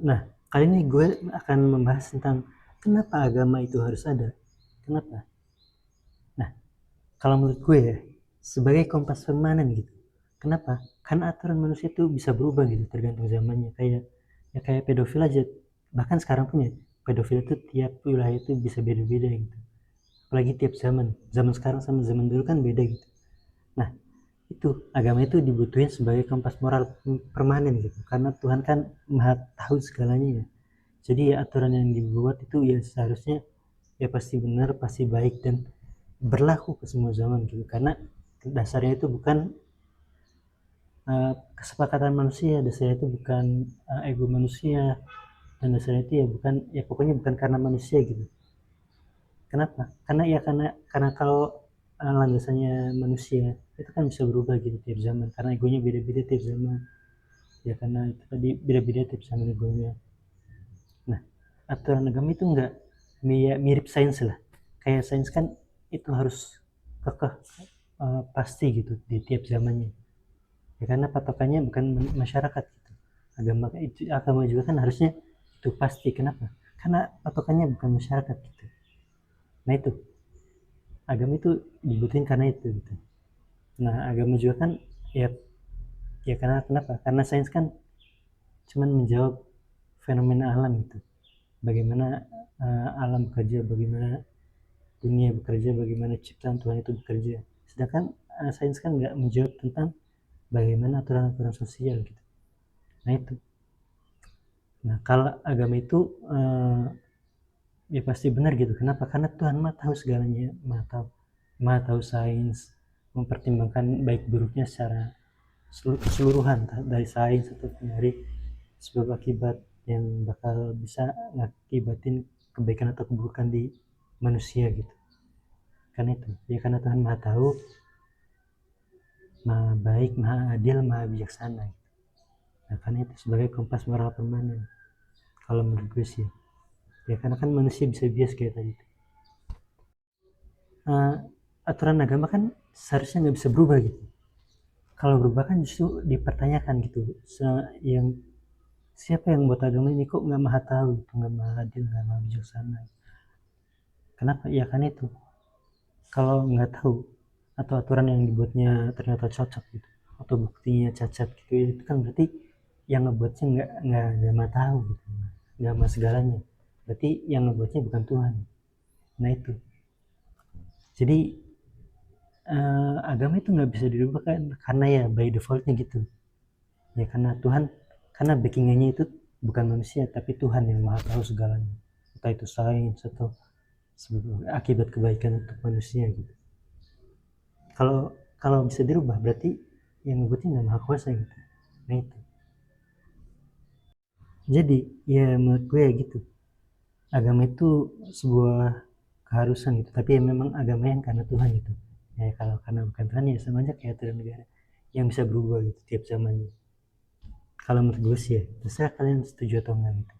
Nah, kali ini gue akan membahas tentang kenapa agama itu harus ada. Kenapa? Nah, kalau menurut gue ya, sebagai kompas permanen gitu. Kenapa? Karena aturan manusia itu bisa berubah gitu, tergantung zamannya. Kayak pedofil aja. Bahkan sekarang pun ya, pedofil itu tiap wilayah itu bisa beda-beda gitu. Apalagi tiap zaman. Zaman sekarang sama zaman dulu kan beda gitu. Nah, itu agama itu dibutuhin sebagai kompas moral permanen gitu. Karena Tuhan kan maha tahu segalanya ya. Jadi ya aturan yang dibuat itu ya seharusnya ya pasti benar, pasti baik dan berlaku ke semua zaman gitu. Karena dasarnya itu bukan kesepakatan manusia, dasarnya itu bukan ego manusia, dan dasarnya itu ya bukan ya pokoknya bukan karena manusia gitu. Kenapa? Karena kalau landasannya manusia itu kan bisa berubah gitu tiap zaman karena egonya beda-beda tiap zaman. Ya karena itu tadi beda-beda tiap zaman egonya. Nah, aturan agama itu enggak mirip sains lah. Kayak sains kan itu harus kekeh pasti gitu di tiap zamannya. Ya karena patokannya bukan masyarakat gitu. Agama juga kan harusnya itu pasti. Kenapa? Karena patokannya bukan masyarakat gitu. Nah itu agama itu dibutuhin karena itu gitu. Nah agama juga kan ya ya karena kenapa? Karena sains kan cuman menjawab fenomena alam gitu. Bagaimana alam bekerja, bagaimana dunia bekerja, bagaimana ciptaan Tuhan itu bekerja. Sedangkan sains kan nggak menjawab tentang bagaimana aturan-aturan sosial gitu. Nah itu. Nah kalau agama itu ya pasti benar gitu. Kenapa? Karena Tuhan mah tahu segalanya, mah tahu sains, mempertimbangkan baik buruknya secara keseluruhan dari sains atau dari sebab akibat yang bakal bisa ngakibatin kebaikan atau keburukan di manusia gitu. Karena itu, ya karena Tuhan maha tahu, maha baik, maha adil, maha bijaksana. Nah, karena itu sebagai kompas moral permanen. Kalau menurut gue sih, ya karena kan manusia bisa bias kayak tadi. Uh, aturan agama kan seharusnya nggak bisa berubah gitu. Kalau berubah kan justru dipertanyakan gitu. Yang siapa yang buat agama ini kok nggak maha tahu, nggak maha adil, nggak maha bijaksana. Kenapa? Ya kan itu. Kalau nggak tahu atau aturan yang dibuatnya ternyata cocok gitu, atau buktinya cacat gitu, ya itu kan berarti yang ngebuatnya nggak maha tahu gitu, nggak maha segalanya. Berarti yang ngebuatnya bukan Tuhan. Nah itu. Jadi agama itu nggak bisa dirubah kan karena ya by defaultnya gitu. Ya karena backingannya itu bukan manusia tapi Tuhan yang maha tahu segalanya, entah itu sains atau akibat kebaikan untuk manusia gitu. Kalau kalau bisa dirubah berarti yang ngebutin nggak maha kuasa gitu. Nah itu jadi ya menurut gue ya gitu, agama itu sebuah keharusan gitu tapi ya memang agama yang karena Tuhan gitu. Ya kalau karena bukan Tuhan ya sama aja kayak aturan negara yang bisa berubah gitu tiap zamannya. Kalau menurut gue sih ya terserah kalian setuju atau enggak gitu.